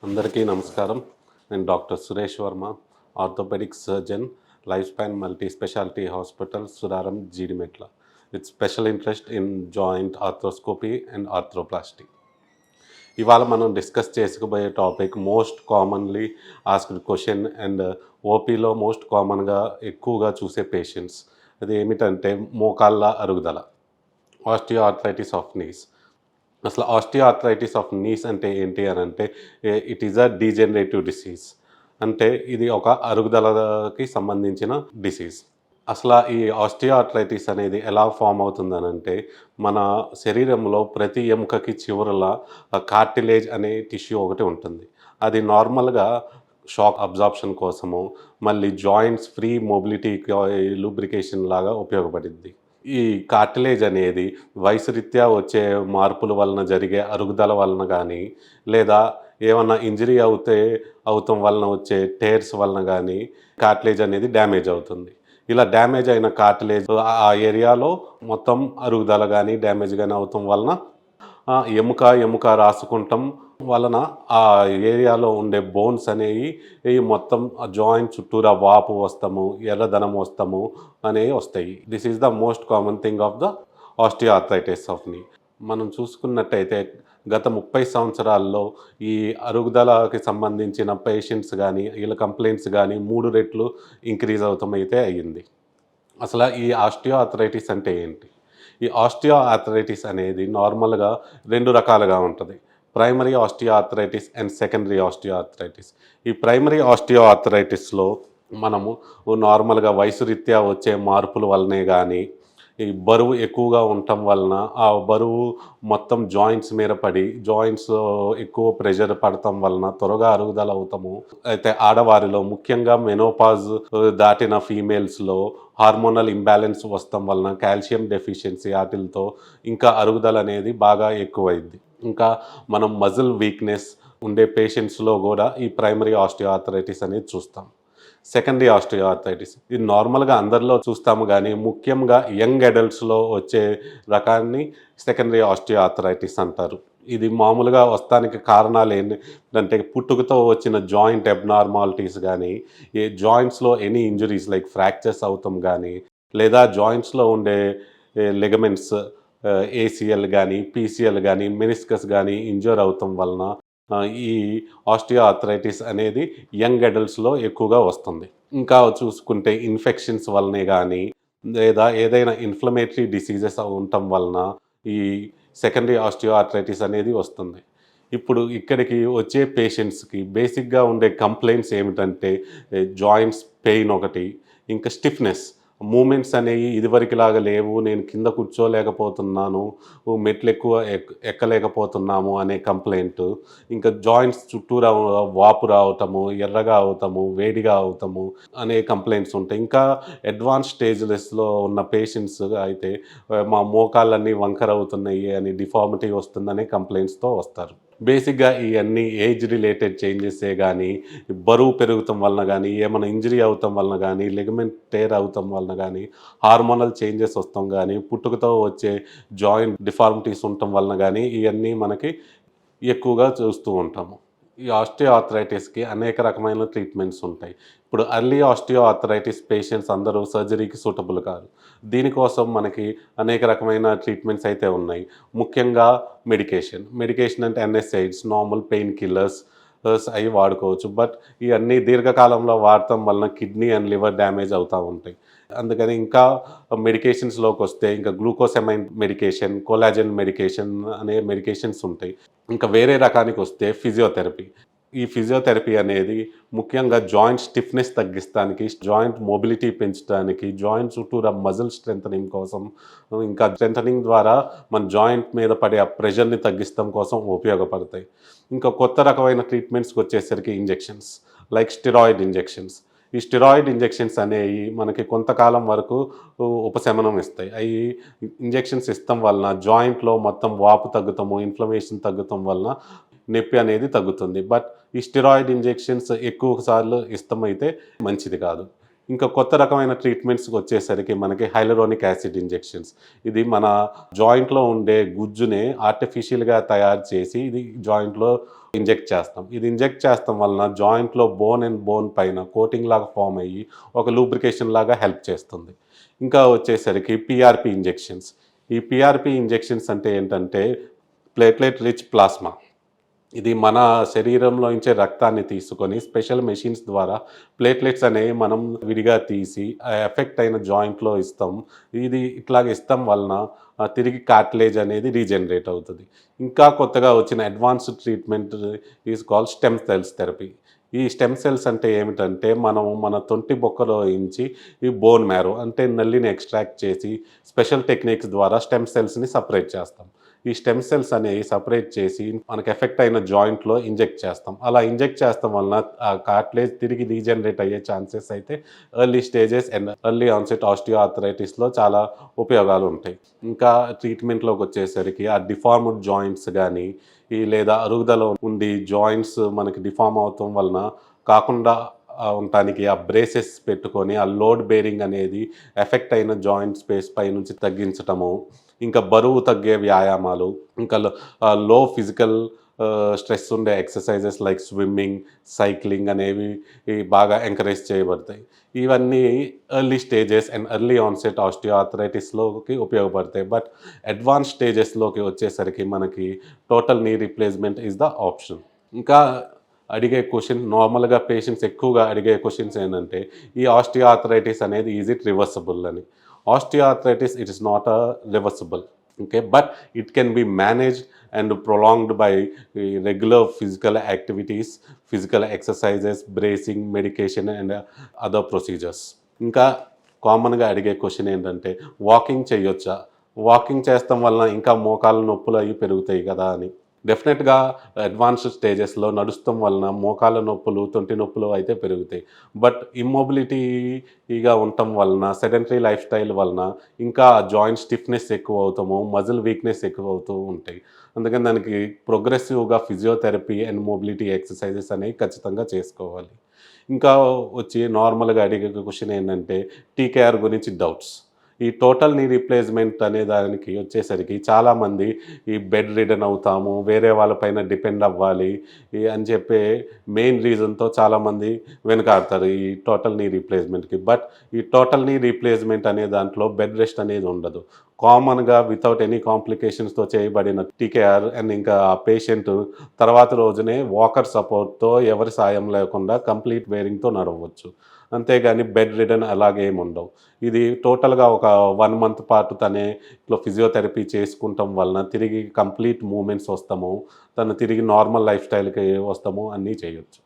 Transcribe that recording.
అందరికీ నమస్కారం. నేను doctor Suresh Varma, orthopaedic surgeon, Life Span Multi Speciality Hospital, Suraram, Jeedimetla. With special interest in joint arthroscopy and arthroplasty. ఇవాళ మనం discuss చేసుకోబోయే topic most commonly asked question and ఓపీలో most కామన్గా ఎక్కువగా చూసే పేషెంట్స్. అది ఏమిటంటే మోకాళ్ళ అరుగుదల, ఆస్టియోఆర్థరైటిస్ ఆఫ్ నీస్. అసలు ఆస్టియోఆర్థరైటిస్ ఆఫ్ నీస్ అంటే ఏంటి అని అంటే it is a degenerative disease. అంటే ఇది ఒక అరుగుదలకి సంబంధించిన డిసీజ్. అసలు ఈ ఆస్టియోఆర్థరైటిస్ అనేది ఎలా ఫామ్ అవుతుందని అంటే మన శరీరంలో ప్రతి ఎముకకి చివరల కార్టిలేజ్ అనే టిష్యూ ఒకటి ఉంటుంది. అది నార్మల్గా షాక్ అబ్జార్ప్షన్ కోసము, మళ్ళీ జాయింట్స్ ఫ్రీ మొబిలిటీకి లూబ్రికేషన్ లాగా ఉపయోగపడింది. ఈ కార్టిలేజ్ అనేది వయసు రీత్యా వచ్చే మార్పుల వలన జరిగే అరుగుదల వలన కానీ, లేదా ఏమన్నా ఇంజరీ అవుతాం వలన వచ్చే టేర్స్ వలన కానీ కార్టిలేజ్ అనేది డ్యామేజ్ అవుతుంది. ఇలా డ్యామేజ్ అయిన కార్టిలేజ్ ఆ ఏరియాలో మొత్తం అరుగుదల కానీ డ్యామేజ్ కానీ అవటం వలన ఎముక రాసుకుంటాం వలన ఆ ఏరియాలో ఉండే బోన్స్ అనేవి మొత్తం జాయింట్ చుట్టూరా వాపు వస్తాము, ఎర్రదనం వస్తాము అనేవి వస్తాయి. This is the most common thing of the osteoarthritis of నీ. మనం చూసుకున్నట్టయితే గత 30 సంవత్సరాల్లో ఈ అరుగుదలకి సంబంధించిన పేషెంట్స్ కానీ వీళ్ళ కంప్లైంట్స్ కానీ 3 రెట్లు ఇంక్రీజ్ అవుతామైతే అయ్యింది. అసలు ఈ ఆస్టియోఆర్థరైటిస్ అంటే ఏంటి? ఈ ఆస్టియోఆర్థరైటిస్ అనేది నార్మల్గా 2 రకాలుగా ఉంటుంది. Primary osteoarthritis and secondary osteoarthritis. ఈ ప్రైమరీ ఆస్టియోఆర్థరైటిస్లో మనము నార్మల్గా వయసు రీత్యా వచ్చే మార్పుల వల్లనే కానీ, ఈ బరువు ఎక్కువగా ఉండటం వలన ఆ బరువు మొత్తం జాయింట్స్ మీద పడి జాయింట్స్ ఎక్కువ ప్రెషర్ పడటం వలన త్వరగా అరుగుదల అవుతాము. అయితే ఆడవారిలో ముఖ్యంగా మెనోపాజ్ దాటిన ఫీమేల్స్లో హార్మోనల్ ఇంబ్యాలెన్స్ వస్తాం వలన కాల్షియం డెఫిషియన్సీ వాటితో ఇంకా అరుగుదల అనేది బాగా ఎక్కువైంది. ఇంకా మనం మజిల్ వీక్నెస్ ఉండే పేషెంట్స్లో కూడా ఈ ప్రైమరీ ఆస్టియోఆర్థరైటిస్ అనేది చూస్తాం. సెకండరీ ఆస్టియోఆర్థరైటిస్ ఇది నార్మల్గా అందరిలో చూస్తాము, కానీ ముఖ్యంగా యంగ్ అడల్ట్స్లో వచ్చే రకాన్ని సెకండరీ ఆస్టియోఆర్థరైటిస్ అంటారు. ఇది మామూలుగా వస్తానికి కారణాలు ఏంటంటే పుట్టుకతో వచ్చిన జాయింట్ అబ్నార్మాలిటీస్ కానీ, ఈ జాయింట్స్లో ఎనీ ఇంజరీస్ లైక్ ఫ్రాక్చర్స్ అవుతాం కానీ, లేదా జాయింట్స్లో ఉండే లిగమెంట్స్ ఏసీఎల్ కానీ, పీసీఎల్ కానీ, మెనిస్కస్ కానీ ఇంజూర్ అవటం వలన ఈ ఆస్టియోఆర్థరైటిస్ అనేది యంగ్ అడల్ట్స్లో ఎక్కువగా వస్తుంది. ఇంకా చూసుకుంటే ఇన్ఫెక్షన్స్ వలనే కానీ, లేదా ఏదైనా ఇన్ఫ్లమేటరీ డిసీజెస్ ఉండటం వలన ఈ సెకండరీ ఆస్టియోఆర్థరైటిస్ అనేది వస్తుంది. ఇప్పుడు ఇక్కడికి వచ్చే పేషెంట్స్కి బేసిక్గా ఉండే కంప్లైంట్స్ ఏమిటంటే జాయింట్స్ పెయిన్ ఒకటి, ఇంకా స్టిఫ్నెస్, మూమెంట్స్ అనేవి ఇదివరకులాగా లేవు, నేను కింద కూర్చోలేకపోతున్నాను, మెట్లు ఎక్కువ ఎక్కలేకపోతున్నాము అనే కంప్లైంట్, ఇంకా జాయింట్స్ చుట్టూరా వాపు రావటము, ఎర్రగా అవుతాము, వేడిగా అవుతాము అనే కంప్లైంట్స్ ఉంటాయి. ఇంకా అడ్వాన్స్ స్టేజ్లెస్లో ఉన్న పేషెంట్స్ అయితే మా మోకాళ్ళన్నీ వంకర అవుతున్నాయి అని, డిఫార్మిటీ వస్తుందనే కంప్లైంట్స్తో వస్తారు. బేసిక్గా ఇవన్నీ ఏజ్ రిలేటెడ్ చేంజెసే కానీ, బరువు పెరుగుతాం వలన కానీ, ఏమైనా ఇంజరీ అవుతాం వలన కానీ, లిగమెంట్ టేర్ అవుతాం వలన కానీ, హార్మోనల్ చేంజెస్ వస్తాం కానీ, పుట్టుకతో వచ్చే జాయింట్ డిఫార్మిటీస్ ఉండటం వలన కానీ ఇవన్నీ మనకి ఎక్కువగా చూస్తూ ఉంటాము. ఈ ఆస్టియోఆర్థరైటిస్కి అనేక రకమైన ట్రీట్మెంట్స్ ఉంటాయి. ఇప్పుడు ఎర్లీ ఆస్టియోఆర్థరైటిస్ పేషెంట్స్ అందరూ సర్జరీకి సూటబుల్ కాదు. దీనికోసం మనకి అనేక రకమైన ట్రీట్మెంట్స్ అయితే ఉన్నాయి. ముఖ్యంగా మెడికేషన్ అంటే ఎన్ఎస్ఐడ్స్, నార్మల్ పెయిన్ కిల్లర్స్ అవి వాడుకోవచ్చు. బట్ ఇవన్నీ దీర్ఘకాలంలో వాడటం వలన కిడ్నీ అండ్ లివర్ డ్యామేజ్ అవుతూ ఉంటాయి. అందుకని ఇంకా మెడికేషన్స్లోకి వస్తే ఇంకా గ్లూకోసమైన్ మెడికేషన్, కొలాజన్ మెడికేషన్ అనే మెడికేషన్స్ ఉంటాయి. ఇంకా వేరే రకానికి వస్తే ఫిజియోథెరపీ. ఈ ఫిజియోథెరపీ అనేది ముఖ్యంగా జాయింట్ స్టిఫ్నెస్ తగ్గించడానికి, జాయింట్ మొబిలిటీ పెంచడానికి, జాయింట్ చుట్టూరా మజిల్ స్ట్రెంథనింగ్ కోసం, ఇంకా స్ట్రెంథనింగ్ ద్వారా మన జాయింట్ మీద పడే ఆ ప్రెషర్ని తగ్గించడం కోసం ఉపయోగపడతాయి. ఇంకా కొత్త రకమైన ట్రీట్మెంట్స్కి వచ్చేసరికి ఇంజెక్షన్స్ లైక్ స్టెరాయిడ్ ఇంజెక్షన్స్. ఈ స్టెరాయిడ్ ఇంజెక్షన్స్ అనేవి మనకి కొంతకాలం వరకు ఉపశమనం ఇస్తాయి. అవి ఇంజెక్షన్స్ ఇస్తాం వలన జాయింట్లో మొత్తం వాపు తగ్గుతాము, ఇన్ఫ్లమేషన్ తగ్గుతాం వలన నొప్పి అనేది తగ్గుతుంది. బట్ ఈ స్టెరాయిడ్ ఇంజెక్షన్స్ ఎక్కువ సార్లు ఇష్టమైతే మంచిది కాదు. ఇంకా కొత్త రకమైన ట్రీట్మెంట్స్కి వచ్చేసరికి మనకి హైలరోనిక్ యాసిడ్ ఇంజెక్షన్స్. ఇది మన జాయింట్లో ఉండే గుజ్జుని ఆర్టిఫిషియల్గా తయారు చేసి ఇది జాయింట్లో ఇంజెక్ట్ చేస్తాం. ఇది ఇంజెక్ట్ చేస్తాం వలన జాయింట్లో బోన్ అండ్ బోన్ పైన కోటింగ్ లాగా ఫామ్ అయ్యి ఒక లూబ్రికేషన్ లాగా హెల్ప్ చేస్తుంది. ఇంకా వచ్చేసరికి పిఆర్పి ఇంజెక్షన్స్. ఈ పిఆర్పి ఇంజెక్షన్స్ అంటే ఏంటంటే ప్లేట్లెట్ రిచ్ ప్లాస్మా. ఇది మన శరీరంలో నుంచే రక్తాన్ని తీసుకొని స్పెషల్ మెషిన్స్ ద్వారా ప్లేట్లెట్స్ అనేవి మనం విడిగా తీసి ఆ ఎఫెక్ట్ అయిన జాయింట్లో ఇస్తాం. ఇది ఇట్లాగ ఇస్తాం వలన తిరిగి కార్టిలేజ్ అనేది రీజనరేట్ అవుతుంది. ఇంకా కొత్తగా వచ్చిన advanced treatment is called stem cells therapy. ఈ స్టెమ్ సెల్స్ అంటే ఏమిటంటే మనం మన తొంటి బొక్కలో నుంచి ఈ బోన్ మ్యారో అంటే నల్లిని ఎక్స్ట్రాక్ట్ చేసి స్పెషల్ టెక్నిక్స్ ద్వారా స్టెమ్ సెల్స్ని సపరేట్ చేస్తాం. ఈ స్టెమ్ సెల్స్ అనేవి సపరేట్ చేసి మనకు ఎఫెక్ట్ అయిన జాయింట్లో ఇంజెక్ట్ చేస్తాం. అలా ఇంజెక్ట్ చేస్తాం వలన ఆ కార్టిలేజ్ తిరిగి రీజనరేట్ అయ్యే ఛాన్సెస్ అయితే early stages and early onset ఆస్టియోఆర్థరైటిస్లో చాలా ఉపయోగాలు ఉంటాయి. ఇంకా ట్రీట్మెంట్లోకి వచ్చేసరికి ఆ డిఫార్మ్డ్ జాయింట్స్ కానీ లేదా అరుగుదల ఉండి జాయింట్స్ మనకి డిఫార్మ్ అవటం వలన కాకుండా ఉండటానికి ఆ బ్రేసెస్ పెట్టుకొని ఆ లోడ్ బేరింగ్ అనేది ఎఫెక్ట్ అయిన జాయింట్ స్పేస్ పై నుంచి తగ్గించటము, ఇంకా బరువు తగ్గే వ్యాయామాలు, ఇంకా లో ఫిజికల్ స్ట్రెస్ ఉండే ఎక్సర్సైజెస్ లైక్ స్విమ్మింగ్, సైక్లింగ్ అనేవి బాగా ఎంకరేజ్ చేయబడతాయి. ఇవన్నీ early stages and early onset ఆస్టియోఆర్థరైటిస్లోకి ఉపయోగపడతాయి. బట్ అడ్వాన్స్ స్టేజెస్లోకి వచ్చేసరికి మనకి total knee replacement is the option. ఇంకా అడిగే క్వశ్చన్ నార్మల్గా పేషెంట్స్ ఎక్కువగా అడిగే క్వశ్చన్స్ ఏంటంటే ఈ ఆస్టియోఆర్థరైటిస్ అనేది ఈజ్ ఇట్ రివర్సబుల్ అని. Osteoarthritis it is not reversible, okay, but it can be managed and prolonged by regular physical activities, physical exercises, bracing, medication and other procedures. ఇంకా కామన్గా అడిగే క్వశ్చన్ ఏంటంటే వాకింగ్ చేయొచ్చా, walking చేస్తాం వలన ఇంకా మోకాళ్ళ నొప్పులు అవి పెరుగుతాయి కదా అని. డెఫినెట్గా అడ్వాన్స్డ్ స్టేజెస్లో నడుస్తాం వలన మోకాళ్ళ నొప్పులు, తొంటి నొప్పులు అయితే పెరుగుతాయి. బట్ ఇమ్మొబిలిటీగా ఉండటం వలన, సెడెంటరీ లైఫ్ స్టైల్ వలన ఇంకా జాయింట్ స్టిఫ్నెస్ ఎక్కువ అవుతాము, మజిల్ వీక్నెస్ ఎక్కువ అవుతూ ఉంటాయి. అందుకని దానికి ప్రోగ్రెసివ్గా ఫిజియోథెరపీ అండ్ మొబిలిటీ ఎక్సర్సైజెస్ అనేవి ఖచ్చితంగా చేసుకోవాలి. ఇంకా వచ్చి నార్మల్గా అడిగే క్వశ్చన్ ఏంటంటే టీకేఆర్ గురించి డౌట్స్. ఈ టోటల్ నీ రీప్లేస్మెంట్ అనే దానికి వచ్చేసరికి చాలామంది ఈ బెడ్ రిడన్ అవుతాము, వేరే వాళ్ళపైన డిపెండ్ అవ్వాలి అని చెప్పే మెయిన్ రీజన్తో చాలామంది వెనుకాడతారు ఈ టోటల్ నీ రీప్లేస్మెంట్కి. బట్ ఈ టోటల్ నీ రీప్లేస్మెంట్ అనే దాంట్లో బెడ్ రెస్ట్ అనేది ఉండదు. కామన్గా వితౌట్ ఎనీ కాంప్లికేషన్స్తో చేయబడిన టీకేఆర్ అండ్ ఇంకా ఆ పేషెంట్ తర్వాత రోజునే వాకర్ సపోర్ట్తో ఎవరి సాయం లేకుండా కంప్లీట్ వేరింగ్తో నడవచ్చు. అంతేగాని బెడ్ రిడన్ అలాగేమి ఉండవు. ఇది టోటల్గా ఒక 1 month పాటు తనే ఇట్లా ఫిజియోథెరపీ చేసుకుంటాం వలన తిరిగి కంప్లీట్ మూమెంట్స్ వస్తాము, తను తిరిగి నార్మల్ లైఫ్ స్టైల్కి వస్తాము, అన్నీ చేయొచ్చు.